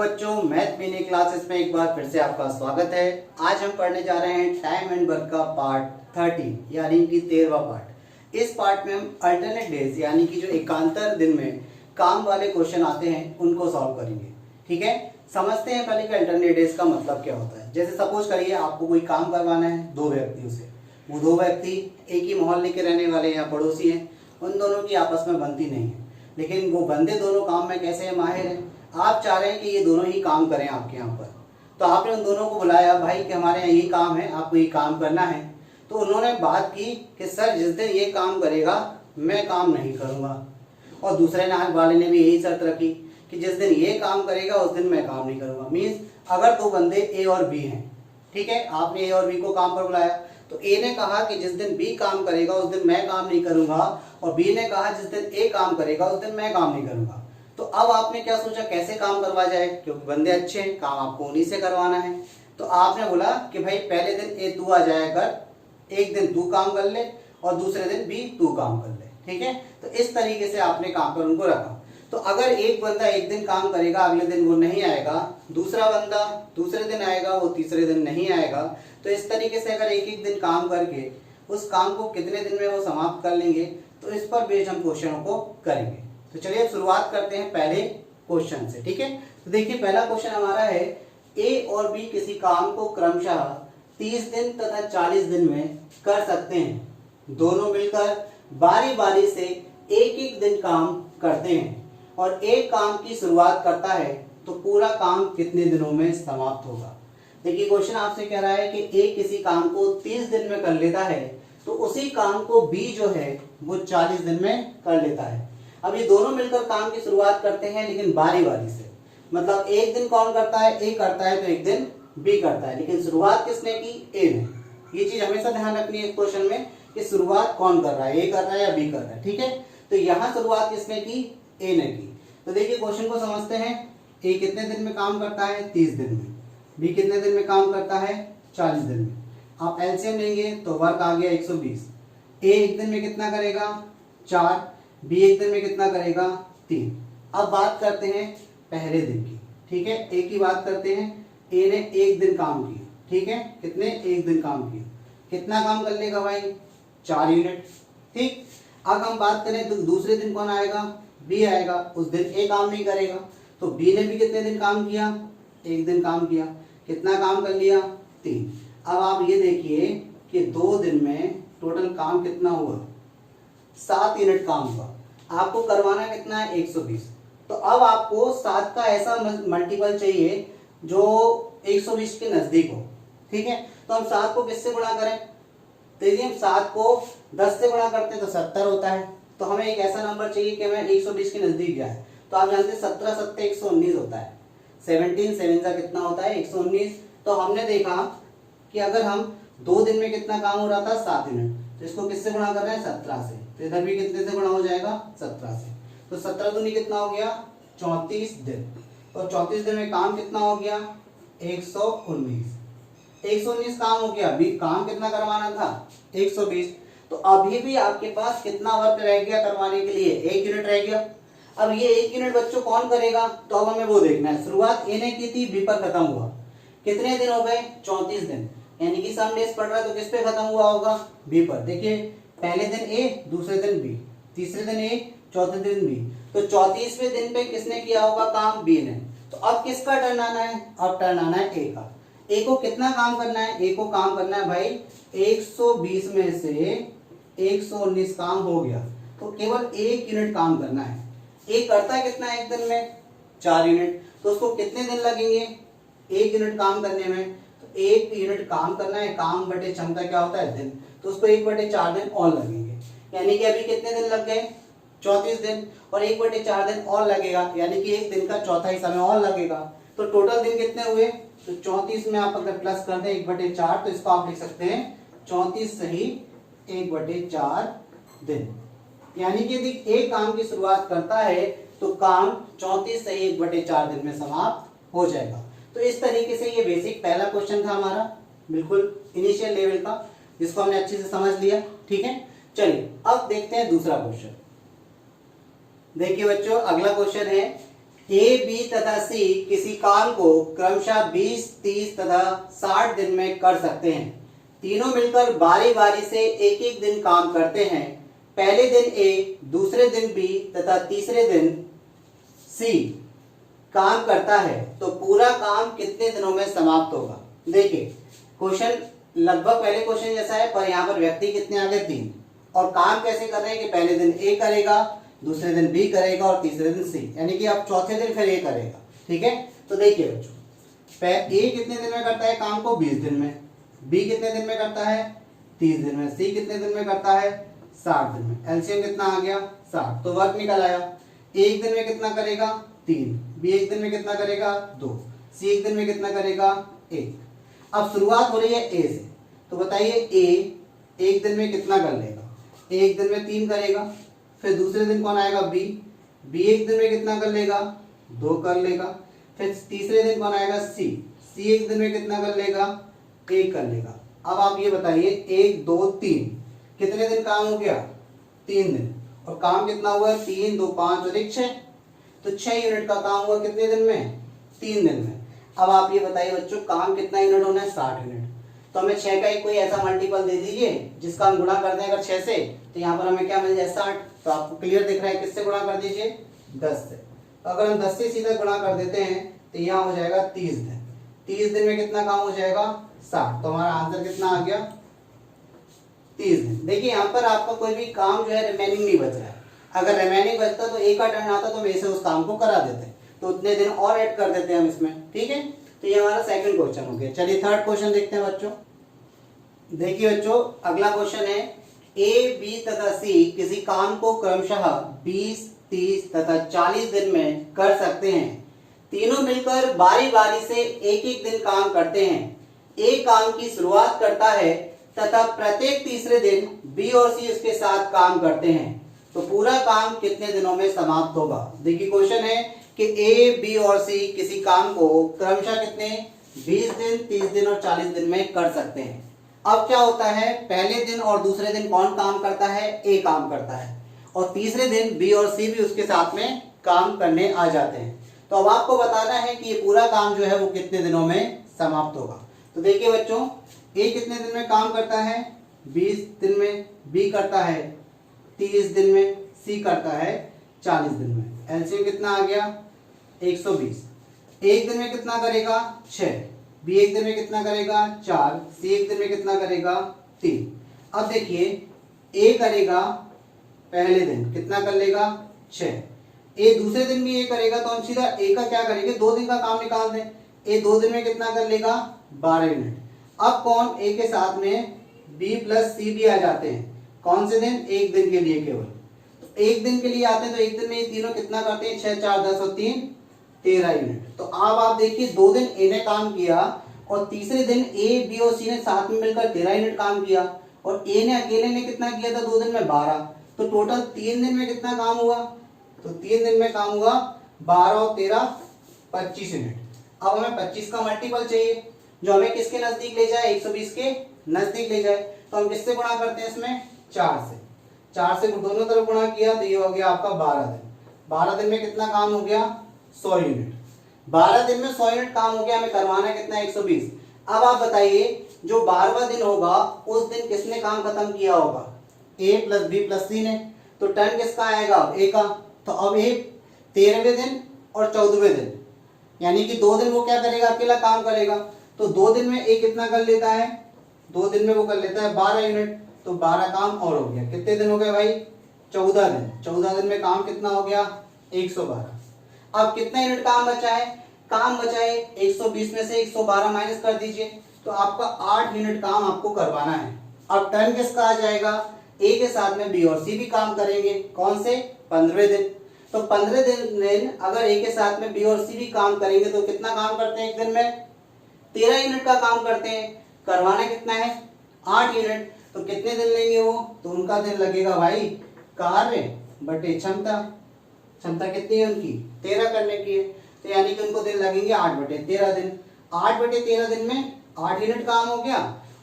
बच्चों, math mini classes में एक बार फिर से आपका स्वागत है। आज हम पढ़ने जा रहे हैं टाइम एंड वर्क का पार्ट 30 यानी कि 13वां पार्ट। इस पार्ट में हम अल्टरनेट डेज यानी कि जो एकांतर दिन में काम वाले क्वेश्चन आते हैं उनको सॉल्व करेंगे। ठीक है, समझते हैं पहले कि अल्टरनेट डेज का मतलब क्या होता है। जैसे सपोज करिए आपको कोई काम करवाना है दो व्यक्तियों से। वो दो व्यक्ति एक ही मोहल्ले के रहने वाले या पड़ोसी हैं, उन दोनों की आपस में बनती नहीं है, लेकिन वो बंदे दोनों काम में कैसे माहिर हैं। आप चाह रहे हैं कि ये दोनों ही काम करें आपके यहाँ पर, तो आपने उन दोनों को बुलाया, भाई कि हमारे यहाँ ये काम है, आपको ये काम करना है। तो उन्होंने बात की कि सर जिस दिन ये काम करेगा मैं काम नहीं करूँगा, और दूसरे वाले ने भी यही शर्त रखी कि जिस दिन ये काम करेगा उस दिन मैं काम नहीं करूँगा। मीन्स अगर दो बंदे ए और बी हैं, ठीक है, आपने ए और बी को काम पर बुलाया, तो ए ने कहा कि जिस दिन बी काम करेगा उस दिन मैं काम नहीं करूँगा, और बी ने कहा जिस दिन ए काम करेगा उस दिन मैं काम नहीं करूँगा। तो अब आपने क्या सोचा कैसे काम करवा जाए, क्योंकि बंदे अच्छे हैं, काम आपको उन्हीं से करवाना है। तो आपने बोला कि भाई पहले दिन ए तू आ जाया कर, एक दिन तू काम कर ले और दूसरे दिन बी तू काम कर ले। ठीक है, तो इस तरीके से आपने काम पर उनको रखा। तो अगर एक बंदा एक दिन काम करेगा, अगले दिन वो नहीं आएगा, दूसरा बंदा दूसरे दिन आएगा, वो तीसरे दिन नहीं आएगा, तो इस तरीके से अगर एक एक दिन काम करके उस काम को कितने दिन में वो समाप्त कर लेंगे, तो इस पर बेस्ड हम क्वेश्चनों को करेंगे। तो चलिए अब शुरुआत करते हैं पहले क्वेश्चन से। ठीक है, तो देखिए पहला क्वेश्चन हमारा है, ए और बी किसी काम को क्रमशः 30 दिन तथा 40 दिन में कर सकते हैं। दोनों मिलकर बारी बारी से एक एक दिन काम करते हैं और एक काम की शुरुआत करता है, तो पूरा काम कितने दिनों में समाप्त होगा। देखिए क्वेश्चन आपसे कह रहा है कि ए किसी काम को 30 दिन में कर लेता है, तो उसी काम को बी जो है वो 40 दिन में कर लेता है। अब ये दोनों मिलकर काम की शुरुआत करते हैं, लेकिन बारी बारी से, मतलब एक दिन कौन करता है, ए करता है, तो एक दिन बी करता है, लेकिन शुरुआत किसने की, ए ने। ये चीज हमेशा ध्यान रखनी है इस क्वेश्चन में कि शुरुआत कौन कर रहा है, ए कर रहा है या बी कर रहा है। ठीक है, तो यहाँ शुरुआत किसने की, ए ने की। तो देखिए क्वेश्चन को समझते हैं। ए कितने दिन में काम करता है, 30 दिन में। बी कितने दिन में काम करता है, 40 दिन में। आप एलसीएम लेंगे तो वर्क आ गया 120। ए एक दिन में कितना करेगा, 4। बी एक दिन में कितना करेगा, 3। अब बात करते हैं पहले दिन की। ठीक है, ए की बात करते हैं। ए ने एक दिन काम किया, ठीक है, कितने, एक दिन काम किया, कितना काम कर लेगा भाई, 4 यूनिट। ठीक, अब हम बात करें तो दूसरे दिन कौन आएगा, बी आएगा। उस दिन ए काम नहीं करेगा, तो बी ने भी कितने दिन काम किया, एक दिन काम किया, कितना काम कर लिया, 3। अब आप ये देखिए कि 2 दिन में टोटल काम कितना हुआ, 7 यूनिट काम हुआ। आपको करवाना कितना है, 120। तो अब आपको 7 का ऐसा मल्टीपल चाहिए जो 120 के नजदीक हो। ठीक है, तो हम 7 को किससे गुणा करें, तो यदि हम 7 को 10 से गुणा करते हैं तो 70 होता है। तो हमें एक ऐसा नंबर चाहिए कि हमें 120 के नजदीक जाए। तो आप जानते हैं 17 7 119 होता है, 17 7 का कितना होता है, 119। तो हमने देखा कि अगर हम 2 दिन में कितना काम हो रहा था, 7 यूनिट, तो इसको किससे गुणा कर रहे हैं, 17 से। तो इधर भी कितने से गुणा हो जाएगा, 17 से। तो 17 दूनी कितना हो गया, 34 दिन। और 34 दिन में काम कितना हो गया, 119। 119 काम हो गया। अभी काम कितना करवाना था, 120। तो अभी भी आपके पास कितना वर्क रह गया करवाने के लिए, 1 यूनिट रह गया। अब ये 1 यूनिट बच्चों कौन करेगा, तो अब हमें वो देखना है। शुरुआत ए ने की थी, बी पर खत्म हुआ, कितने दिन हो गए, 34 दिन, यानी कि सम डेज पढ़ रहा है तो किस पे खत्म हुआ होगा, बी पर। देखिए पहले दिन ए, दूसरे दिन बी, तीसरे दिन ए, चौथे दिन बी। तो 34वें दिन पे किसने किया होगा काम, बी ने। तो अब किसका टर्न आना है, अब टर्न आना है ए का। ए को कितना काम करना है, ए को काम करना है भाई 120 में से 119 काम हो गया, तो केवल 1 यूनिट काम करना है। ए करता है कितना एक दिन में, 4 यूनिट। तो उसको कितने दिन लगेंगे 1 यूनिट काम करने में, तो 1 यूनिट काम करना है, काम बटे क्षमता क्या होता है, दिन, तो उसको 1/4 दिन और लगेंगे। यानी कि अभी कितने दिन लग गए, 34 दिन, और 1/4 दिन और लगेगा, यानी कि एक दिन का चौथा हिस्सा में और लगेगा। तो टोटल दिन कितने हुए, तो 34 में आप अगर प्लस कर दें 1/4, तो इसको आप लिख सकते हैं 34 सही 1/4 दिन। यानी कि यदि एक काम की शुरुआत करता है तो काम 34 सही 1/4 दिन में समाप्त हो जाएगा। तो इस तरीके से ये बेसिक पहला क्वेश्चन था हमारा, बिल्कुल इनिशियल लेवल का, जिसको हमने अच्छे से समझ लिया। ठीक है, चलिए अब देखते हैं दूसरा क्वेश्चन। देखिए बच्चों, अगला क्वेश्चन है ए, बी तथा सी किसी काम को क्रमशः 20, 30 तथा 60 दिन में कर सकते हैं। तीनों मिलकर बारी बारी से एक एक दिन काम करते हैं। पहले दिन ए, दूसरे दिन बी तथा तीसरे दिन सी काम करता है, तो पूरा काम कितने दिनों में समाप्त होगा। देखिए क्वेश्चन लगभग पहले क्वेश्चन जैसा है, पर यहाँ पर व्यक्ति कितने आ गए 3, और काम कैसे कर रहे हैं कि पहले दिन ए करेगा, दूसरे दिन बी करेगा और तीसरे दिन सी, यानी कि अब चौथे दिन फिर ए करेगा। ठीक है, तो देखिए बच्चों, ए कितने दिन में करता है काम को 20 दिन में, बी कितने दिन में करता है 30 दिन में, सी कितने दिन में करता है 60 दिन में। एलसीएम कितना आ गया 60, तो वर्क निकल आया। ए एक दिन में कितना करेगा 3, बी एक दिन में कितना करेगा 2, सी एक दिन में कितना करेगा 1। अब शुरुआत हो रही है ए से, तो बताइए ए एक दिन में कितना कर लेगा। ए एक दिन में 3 करेगा, फिर दूसरे दिन कौन आएगा बी, बी एक दिन में कितना कर लेगा 2 कर लेगा, फिर तीसरे दिन कौन आएगा सी, सी एक दिन में कितना कर लेगा 1 कर लेगा। अब आप ये बताइए 1 2 3 कितने दिन काम हो गया 3 दिन, और काम कितना हुआ 3 2 5 और 1 6, तो 6 यूनिट का काम हुआ कितने दिन में 3 दिन में। अब आप ये बताइए बच्चों काम कितना यूनिट होना है 60 यूनिट, तो हमें 6 का एक कोई ऐसा मल्टीपल दे दीजिए जिसका हम गुणा कर दें अगर 6 से, तो यहाँ पर हमें क्या मिल जाए 60। तो आपको क्लियर दिख रहा है किससे गुणा कर दीजिए 10 से। तो अगर हम 10 से सीधा गुणा कर देते हैं तो यहाँ हो जाएगा 30 दिन, 30 दिन में कितना काम हो जाएगा 60, तो हमारा आंसर कितना आ गया 30 दिन। देखिए यहाँ पर आपका कोई भी काम जो है रिमेनिंग नहीं बच रहा है, अगर रिमेनिंग बचता तो एक का टर्न आता तो वैसे उस काम को करा देते, तो उतने दिन और ऐड कर देते हैं हम इसमें। ठीक है, तो ये हमारा सेकंड क्वेश्चन हो गया। चलिए थर्ड क्वेश्चन देखते हैं बच्चों। देखिए बच्चों अगला क्वेश्चन है, ए, बी तथा सी किसी काम को क्रमशः 20, 30 तथा 40 दिन में कर सकते हैं। तीनों मिलकर बारी बारी से एक एक दिन काम करते हैं। ए काम की शुरुआत करता है तथा प्रत्येक तीसरे दिन बी और सी उसके साथ काम करते हैं, तो पूरा काम कितने दिनों में समाप्त होगा। देखिए क्वेश्चन है कि ए, बी और सी किसी काम को क्रमशः कितने 20 दिन, 30 दिन और 40 दिन में कर सकते हैं। अब क्या होता है पहले दिन और दूसरे दिन कौन काम करता है ए काम करता है, और तीसरे दिन बी और सी भी उसके साथ में काम करने आ जाते हैं। तो अब आपको बताना है कि ये पूरा काम जो है वो कितने दिनों में समाप्त होगा। तो देखिए बच्चों ए कितने दिन में काम करता है 20 दिन में, बी करता है 30 दिन में, सी करता है 40 दिन में। एलसीएम कितना आ गया 120। एक दिन में कितना करेगा 6, बी एक दिन में कितना करेगा 4, सी एक दिन में कितना करेगा 3। अब देखिए ए करेगा पहले दिन कितना कर लेगा 6, ए दूसरे दिन भी ए करेगा, तो हम सीधा ए का क्या करेंगे 2 दिन का काम निकाल दें। ए 2 दिन में कितना कर लेगा 12 यूनिट। अब कौन ए के साथ में बी प्लस सी भी आ जाते हैं, कौन से दिन एक दिन के लिए केवल, तो एक दिन के लिए आते हैं, तो एक दिन में ये तीनों कितना करते हैं 6 4 10 और 3 13 यूनिट। तो अब आप देखिए 2 दिन ए ने काम किया और तीसरे दिन ए, बी और सी ने साथ में मिलकर 13 यूनिट काम किया, और ए ने अकेले ने कितना किया था 2 दिन में 12, तो टोटल 3 दिन में कितना काम हुआ, तो 3 दिन में काम हुआ 12 और 13 25 यूनिट। अब हमें 25 का मल्टीपल चाहिए जो हमें किसके नजदीक ले जाए 120 के नजदीक ले जाए, तो हम किससे गुणा करते हैं इसमें 4 से दोनों तरफ गुणा किया, तो ये हो गया आपका 12 दिन। 12 दिन में कितना काम हो गया 100 यूनिट। 12 दिन में 100 यूनिट काम हो गया, हमें करवाना कितना 120। अब आप बताइए जो 12वां दिन होगा उस दिन किसने काम खत्म किया होगा ए प्लस बी प्लस सी ने, तो टर्न किसका आएगा ए का। तो अब ए 13वें दिन और 14वें दिन, यानी कि 2 दिन वो क्या करेगा अकेला काम करेगा, तो 2 दिन में ए कितना कर लेता है 2 दिन में वो कर लेता है 12 यूनिट, तो 12 काम और हो गया। कितने दिन हो गए भाई 14 दिन। 14 दिन में काम कितना हो गया 112। अब कितना यूनिट काम बचा है, काम बचा है 120 में से 112 माइनस कर दीजिए, तो आपका 8 यूनिट काम आपको करवाना है। अब टर्न किसका आ जाएगा ए के साथ में बी और सी भी काम करेंगे, कौन से 15वें दिन। तो 15 दिन अगर ए के साथ में बी और सी भी काम करेंगे तो कितना काम करते हैं एक दिन में 13 यूनिट का काम करते हैं। करवाना कितना है 8 यूनिट, तो कितने दिन लेंगे वो, तो उनका दिन लगेगा भाई कार्य बटे क्षमता। क्षमता कितनी है उनकी 13 करने की है, तो यानी कि उनको दिन लगेंगे 8 बटे 13 दिन। 8 बटे 13 दिन में 8 यूनिट काम हो गया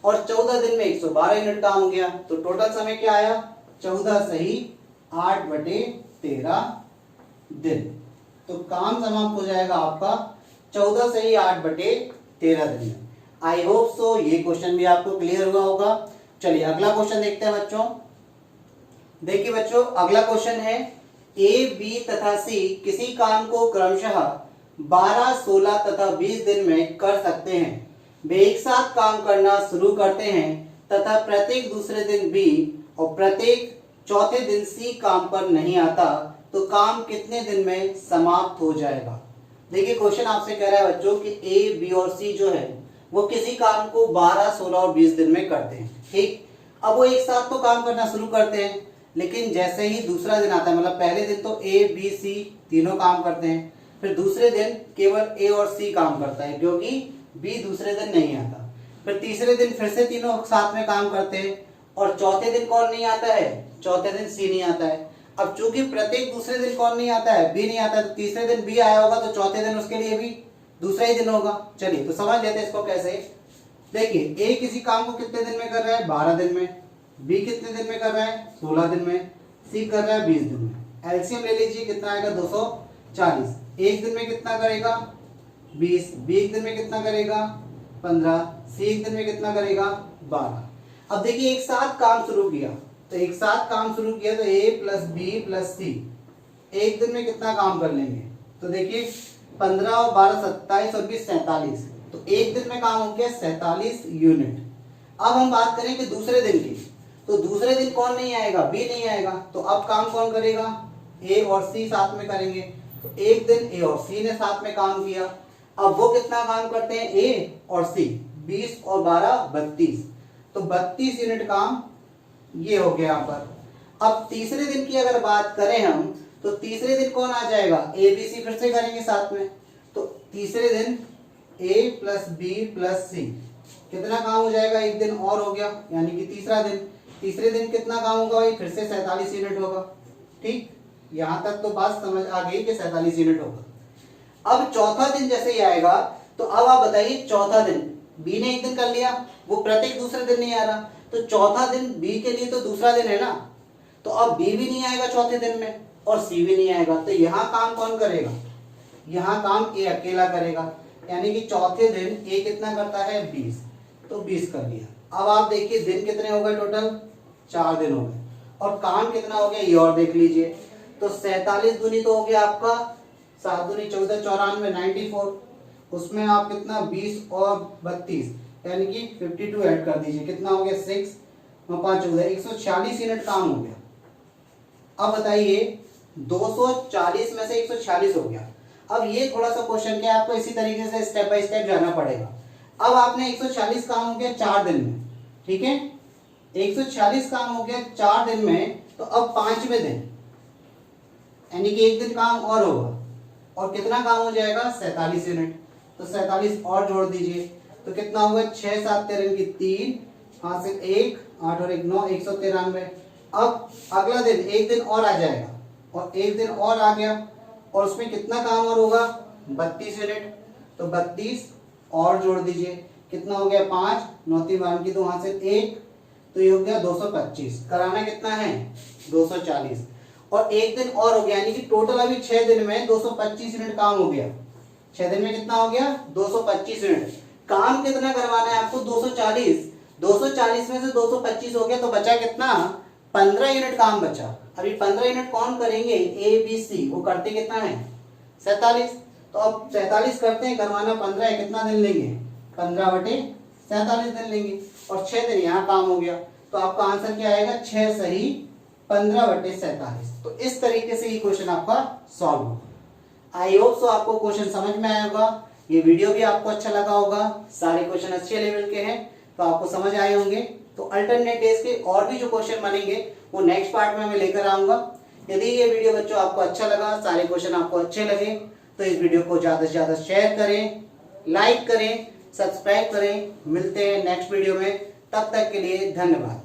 और 14 दिन में 112 यूनिट काम हो गया, तो टोटल समय क्या आया 14 सही 8 बटे 13 दिन। तो काम समाप्त हो जाएगा आपका 14 से ही 8/13 दिन में। आई होप सो ये क्वेश्चन भी आपको क्लियर हुआ होगा। चलिए अगला क्वेश्चन देखते हैं बच्चों। देखिए बच्चों, अगला क्वेश्चन है ए, बी तथा सी किसी काम को क्रमशः 12, 16 तथा 20 दिन में कर सकते हैं। वे एक साथ काम करना शुरू करते हैं तथा प्रत्येक दूसरे दिन बी और प्रत्येक चौथे दिन सी काम पर नहीं आता, तो काम कितने दिन में समाप्त हो जाएगा। देखिए क्वेश्चन आपसे कह रहा है बच्चों कि ए, बी और सी जो है वो किसी काम को 12, 16 और 20 दिन में करते हैं। ठीक, अब वो एक साथ तो काम करना शुरू करते हैं, लेकिन जैसे ही दूसरा दिन आता है, मतलब पहले दिन तो ए, बी, सी तीनों काम करते हैं, फिर दूसरे दिन केवल ए और सी काम करता है क्योंकि बी दूसरे दिन नहीं आता। फिर तीसरे दिन फिर से तीनों साथ में काम करते हैं और चौथे दिन कौन नहीं आता है, चौथे दिन सी नहीं आता है। अब चूंकि प्रत्येक दूसरे दिन कौन नहीं आता है, बी नहीं आता है, तो तीसरे दिन बी आया होगा तो चौथे दिन उसके लिए भी दूसरा ही दिन होगा। चलिए तो समझ लेते हैं इसको कैसे। देखिए ए किसी काम को कितने दिन में कर रहा है, 12 दिन में, बी कितने दिन में कर रहा है, 16 दिन में, सी कर रहा है 20 दिन में। एलसीएम ले लीजिए, कितना आएगा 240। एक दिन में कितना करेगा 20, बी एक दिन में कितना करेगा 15, सी एक दिन में कितना करेगा 12। अब देखिए एक साथ काम शुरू किया, तो एक साथ काम शुरू किया तो ए प्लस बी प्लस सी एक दिन में कितना काम कर लेंगे। तो देखिए 15 और 12 27 और 20 47, तो एक दिन में काम हो गया 47 यूनिट। अब हम बात करें कि दूसरे दिन की, तो दूसरे दिन कौन नहीं आएगा, बी नहीं आएगा, तो अब काम कौन करेगा, ए और सी साथ में करेंगे। तो एक दिन ए और सी ने साथ में काम किया। अब वो कितना काम करते हैं ए और सी, 20 और 12 32, तो 32 यूनिट काम ये हो गया यहाँ पर। अब तीसरे दिन की अगर बात करें हम, तो तीसरे दिन कौन आ जाएगा, ए बी सी फिर से करेंगे साथ में। तो तीसरे दिन ए प्लस बी प्लस सी कितना काम हो जाएगा, एक दिन और हो गया, यानी कि तीसरा दिन। तीसरे दिन कितना काम होगा भाई, फिर से 47 यूनिट होगा। ठीक, यहां तक तो बात समझ आ गई कि 47 यूनिट होगा। अब चौथा दिन जैसे ही आएगा, तो अब आप बताइए चौथा दिन बी ने एक दिन कर लिया, वो प्रत्येक दूसरे दिन नहीं आ रहा, तो चौथा दिन बी के लिए तो दूसरा दिन है ना, तो अब बी भी नहीं आएगा चौथे दिन में और सी भी नहीं आएगा, तो यहाँ काम कौन करेगा, यहाँ काम ए अकेला करेगा, यानी कि चौथे दिन ए कितना करता है 20, तो 20 कर लिया। अब आप देखिए दिन कितने हो गए, टोटल 4 दिन हो गए, और काम कितना हो गया ये और देख लीजिए। तो 47 दूनी तो हो गया आपका 7 दूनी 14 94 94, उसमें आप कितना 20 और 32 यानी कि 52 ऐड कर दीजिए, कितना हो गया 6 और 5 14 146 यूनिट काम हो गया। अब बताइए 240 में से 146 हो गया। अब ये थोड़ा सा क्वेश्चन क्या है, आपको इसी तरीके से स्टेप बाय स्टेप जाना पड़ेगा। अब आपने 146 काम हो गया 4 दिन में, ठीक है, 146 काम हो गया 4 दिन में, तो अब 5वें दिन यानी कि एक दिन काम और होगा, और कितना काम हो जाएगा 47 यूनिट, तो 47 और जोड़ दीजिए, तो कितना होगा 6 7 13 की 3, हाथ से 1 8 और 1 9 193। अब अगला दिन एक दिन और आ जाएगा, और एक दिन और आ गया, और उसमें कितना काम और होगा 32 यूनिट, तो 32 और जोड़ दीजिए, कितना हो गया 5 9 3 12 की 2 हाथ से 1, तो ये हो गया 225। कराना कितना है 240, और एक दिन और हो गया, यानी कि टोटल अभी 6 दिन में 225 यूनिट काम हो गया। 6 दिन में कितना हो गया 225 यूनिट। काम कितना करवाना है आपको 240, 240 में से 225 हो गया, तो बचा कितना 15 यूनिट काम बचा। अभी 15 यूनिट कौन करेंगे, ए बी सी, वो करते कितना है 47, तो अब 47 करते हैं, करवाना 15 है, कितना दिन लेंगे 15/47 दिन लेंगे, और 6 दिन यहाँ काम हो गया, तो आपका आंसर क्या आएगा 6 सही 15/47। तो इस तरीके से ये क्वेश्चन आपका सॉल्व होगा। आई होप सो आपको क्वेश्चन समझ में आया होगा, ये वीडियो भी आपको अच्छा लगा होगा, सारे क्वेश्चन अच्छे लेवल के हैं, तो आपको समझ आए होंगे। तो अल्टरनेट डेज के और भी जो क्वेश्चन बनेंगे वो नेक्स्ट पार्ट में मैं लेकर आऊंगा। यदि ये वीडियो बच्चों आपको अच्छा लगा, सारे क्वेश्चन आपको अच्छे लगे, तो इस वीडियो को ज्यादा से ज्यादा शेयर करें, लाइक करें, सब्सक्राइब करें। मिलते हैं नेक्स्ट वीडियो में, तब तक के लिए धन्यवाद।